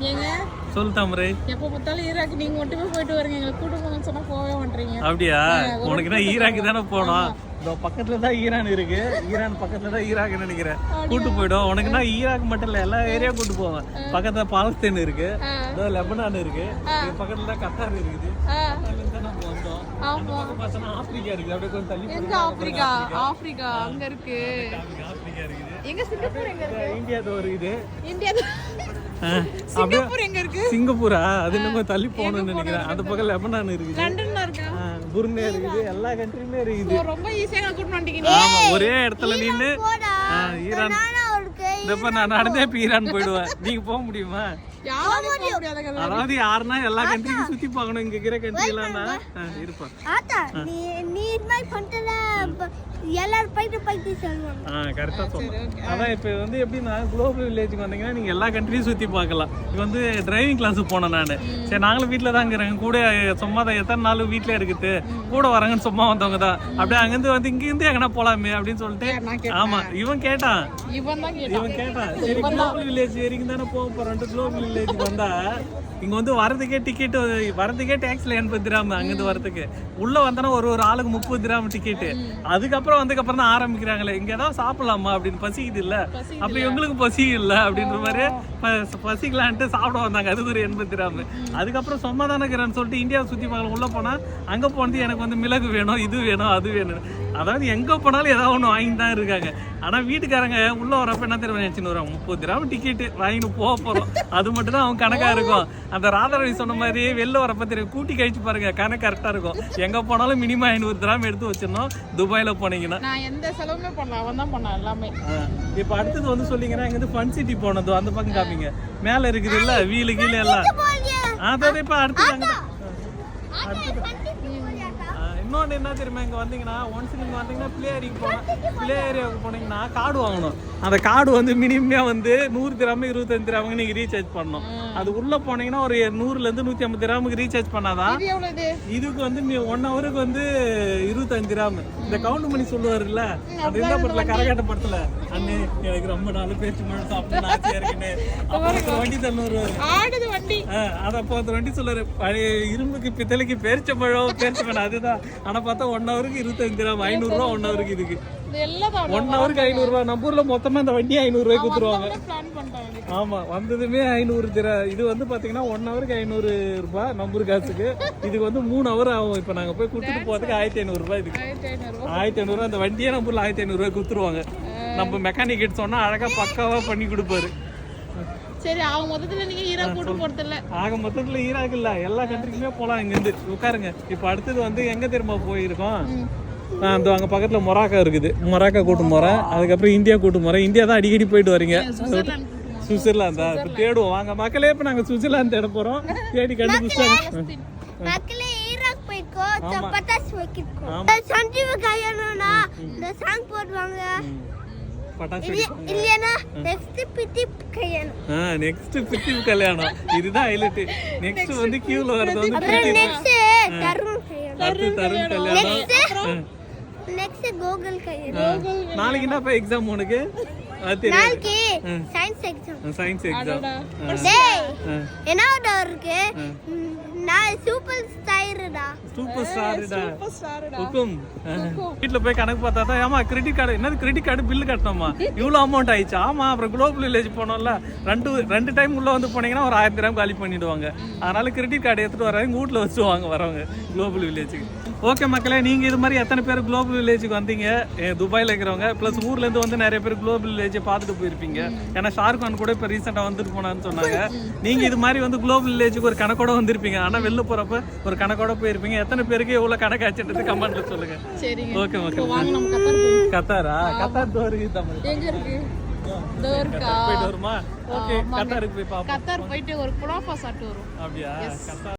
ஏங்க சொல் தாமரை. எப்ப பார்த்தாலும் ஈராக் நீங்க மட்டுமே போயிட்டு வரீங்க, எங்களை கூட்டு போங்கன்னு சொன்னா போவே மாட்டீங்க. அப்படியா? உனக்கு தான் ஈராக்கு தானே போனோம். இந்த பக்கத்துல தான் ஈரான் இருக்கு, ஈரான் பக்கத்துல தான் ஈராக் நினைக்கிறேன். கூட்டு போயிடும். உனக்குன்னா ஈராக் மட்டும் இல்ல, எல்லா ஏரியா கூட்டு போவேன். பக்கத்துல பாலஸ்தீன் இருக்கு, லெபனான் இருக்கு, பக்கத்துல தான் கத்தார் இருக்குது. ஆப்பிரிக்கா இருக்கு, அப்படியே கொஞ்சம் தள்ளி. எங்க ஆப்பிரிக்கா? ஆப்பிரிக்கா அங்க இருக்கு. ஆப்பிரிக்கா இருக்குது. எங்க சிங்கப்பூர் எங்க இருக்கு? இந்தியா இருக்குது. இந்தியா சிங்கப்பூர் எங்க இருக்கு? சிங்கப்பூரா? அது இன்னும் தள்ளி போகணும்னு நினைக்கிறேன். அந்த பக்கம் லெபனான் இருக்குது, லண்டன்ல இருக்கா, புருனே இருக்குது, எல்லா கண்ட்ரியுமே இருக்குது. ரொம்ப ஈஸியா கூட்டு வந்துட்டீங்க. ஆமா, ஒரே இடத்துல நின்னு ஈரான். இப்ப நான் நடந்தே இப்ப ஈரான் போயிடுவேன். நீங்க போக முடியுமா? அதாவது யாருன்னா எல்லா கண்ட்ரிக்கும் சுத்தி பார்க்கணும். இங்க இருக்கிற கண்ட்ரி எல்லாம் இருப்பேன். கரெக்டா சொல்றேன். அதான் இப்ப வந்து எப்படின்னா குளோபல் வில்லேஜுக்கு வந்தீங்கன்னா நீங்க எல்லா கண்ட்ரியும் சுத்தி பார்க்கலாம். இப்ப வந்து டிரைவிங் கிளாஸ் போனேன் நானு. சரி, நாங்களும் வீட்டுல தான் இருக்கிறேன். கூட சும்மா தான் எத்தனை நாள் வீட்டுல இருக்குது, கூட வரங்கன்னு சும்மா வந்தவங்க தான். அப்படியே அங்கிருந்து வந்து இங்க இருந்து எங்கன்னா போலாமே அப்படின்னு சொல்லிட்டு. ஆமா, இவன் கேட்டான். சரி, குளோபல் வில்லேஜ் வரைக்கும் தானே போக போறோம். குளோபல் வில்லேஜுக்கு வந்தா இங்க வந்து வரதுக்கே டிக்கெட், வரதுக்கே டேக்ஸ்ல 80 திராம். அங்கிருந்து வரதுக்கு உள்ள வந்தனா ஒரு ஆளுக்கு 30 திராம் டிக்கெட். அதுக்கப்புறம் வந்ததுக்கப்புறம் தான் ஆரம்பிக்கிறாங்களே, இங்க ஏதாவது சாப்பிடலாமா அப்படின்னு. பசிக்குது இல்ல, அப்ப எங்களுக்கு பசி இல்ல அப்படின்ற மாதிரி பசிக்கலான்ட்டு சாப்பிட வந்தாங்க. அது ஒரு 80 திராம். அதுக்கப்புறம் சும்மா தானே இருக்கிறேன்னு சொல்லிட்டு இந்தியாவை சுத்தி பார்க்கலாம். உள்ள போனா அங்க போனது எனக்கு வந்து மிளகு வேணும், இது வேணும், அது வேணும். அதாவது எங்க போனாலும் ஏதாவது ஒண்ணு வாங்கி தான் இருக்காங்க. ஆனா வீட்டுக்காரங்க உள்ள வரப்ப என்ன தெரியும் நினைச்சுன்னு வராங்க, 30 திராம் டிக்கெட் வாங்கிட்டு போக போறோம். அது மட்டும் தான் அவங்க கணக்கா இருக்கும். அந்த ராதாரவி சொன்ன மாதிரி வெளில வரப்ப தெரியும், கூட்டி கழிச்சு பாருங்க, கணக்கு கரெக்டா இருக்கும். எங்க போனாலும் மினிமம் 500 திராம் எடுத்து வச்சிடணும். துபாயில போனீங்கன்னா நான் எந்த செலவுமே பண்ணல, அவன் தான் பண்ணான் எல்லாமே. இப்ப அடுத்தது வந்து சொல்லிங்கன்னா இங்க இருந்து ஃபன் சிட்டி போனது அந்த பக்கம் காமிங்க. மேல இருக்குது இல்ல வீலு கீழே எல்லாம். அதாவது இப்ப அடுத்தது இன்னொன்று என்ன தெரியுமா, இங்கே வந்தீங்கன்னா ஒன்ஸ் நீங்கள் வந்தீங்கன்னா பிளே ஏரியாவுக்கு போனீங்கன்னா கார்டு வாங்கணும். அந்த கார்டு வந்து மினிமம் வந்து 100 திராமு 25 திராமுக்கு நீங்கள் ரீசார்ஜ் பண்ணணும். அது உள்ள போனீங்கன்னா ஒரு 100லேருந்து 150 திராமுக்கு ரீசார்ஜ் பண்ணாதான். இதுக்கு வந்து 1 ஹவருக்கு வந்து 25 திராம். இந்த கவுண்ட் பண்ணி சொல்லுவாருல்ல, அது என்ன படத்துல, கரகாட்ட படத்துல, அண்ணே எனக்கு ரொம்ப நாள் பேச்சு மழை சாப்பிட்டு ஆசையா இருக்குன்னு வண்டி தள்ளுவாரு. அதை அப்போ அந்த வண்டி சொல்லுவாரு, பழைய இரும்புக்கு பித்தளைக்கு பேரிச்ச பழம் அதுதான். ஆனா பார்த்தா 1 ஹவருக்கு 25 திராம், 500 ரூபா 1 ஹவருக்கு. இதுக்கு 1 ஹவருக்கு 500 ரூபா. நம்ம ஊர்ல மொத்தமா இந்த வண்டி 500 ரூபாய்க்கு கொடுத்துருவாங்க. ஆமா, வந்ததுமே 500 திராம். இது வந்து பாத்தீங்கன்னா 1 ஹவருக்கு 500 ரூபாய் நம்ம ஊர் காசுக்கு. இதுக்கு வந்து 3 ஹவர் ஆகும். இப்ப நாங்க போய் கூட்டிட்டு போறதுக்கு 1500 ரூபாய். இதுக்கு 1500 ரூபாய். அந்த வண்டியே நம்ம ஊர்ல 1500 ரூபாய் கொடுத்துருவாங்க. நம்ம மெக்கானிக் கிட்ட சொன்னா அழகா பக்காவா பண்ணி கொடுப்பாரு. சரி, ஆக மொத்தத்துல நீங்க ஈராக் கூட்டு போறதில்ல? ஆக மொத்தத்துல ஈராக் இல்ல, எல்லா கண்ட்ரிக்குமே போலாம். இங்க இருந்து உட்காருங்க. இப்ப அடுத்தது வந்து எங்க தெரியுமா போயிருக்கோம், அங்க பக்கத்துல மொராக்கா இருக்குது. மொராக்கா கூட்டு போறேன். அதுக்கப்புறம் இந்தியா கூட்டு போறேன். இந்தியா தான் அடிக்கடி போயிட்டு வரீங்க. சுவிட்சர்லாந்தா? இப்ப தேடுவோம் வாங்க மக்களே. இப்ப நாங்க சுவிட்சர்லாந்து தேட போறோம். தேடி கண்டுபிடிச்சாங்க. நெக்ஸ்ட் பித்தி கல்யாணம். இதுதான் ஹைலைட். நெக்ஸ்ட் வந்து கியூல வரது வந்து தருண் கல்யாணம். நாளைக்கு என்ன எக்ஸாம் உனக்கு? Science exam. சூப்பர் ஸ்டார்டா. வீட்டுல போய் கணக்கு பார்த்தா தான், ஆமா கிரெடிட் கார்டு என்னது, கிரெடிட் கார்டு பில்லு கட்டணுமா, இவ்வளவு அமௌண்ட் ஆயிடுச்சு. ஆமா, அப்புறம் குளோபல் வில்லேஜ் போனோம்ல, ரெண்டு டைம் உள்ள வந்து போனீங்கன்னா ஒரு 1000 திராம் காலி பண்ணிடுவாங்க. அதனால கிரெடிட் கார்டு எடுத்துட்டு வராங்க, வீட்டுல வச்சுவாங்க வரவங்க குளோபல் வில்லேஜுக்கு. ஓகே மக்களே, நீங்க இது மாதிரி எத்தனை பேர் குளோபல் வில்லேஜுக்கு வந்தீங்க? துபாயில இருக்கிறவங்க பிளஸ் ஊர்ல இருந்து வந்து நிறைய பேர் குளோபல் வில்லேஜை பார்த்துட்டு போயிருப்பீங்க. ஏன்னா ஷாருக்கான் கூட இப்ப ரீசெண்டா வந்துட்டு போனான்னு சொன்னாங்க. நீங்க இது மாதிரி வந்து குளோபல் வில்லேஜுக்கு ஒரு கணக்கோட வந்திருப்பீங்க, ஆனா வெளில போறப்ப ஒரு கணக்கோட போயிருப்பீங்க. எத்தனை பேருக்கு எவ்வளவு கணக்கு ஆச்சுன்றது கமெண்ட்ல சொல்லுங்க. ஓகே மக்கள். கத்தாரா? கத்தார் தோருக்கு தமிழ் எங்க இருக்கு? போயிட்டு வருமா? ஓகே, கத்தாருக்கு போய் பாப்போம். கத்தார் போயிட்டு ஒரு குலாஃபா சாப்பிட்டு வரும். அப்படியா?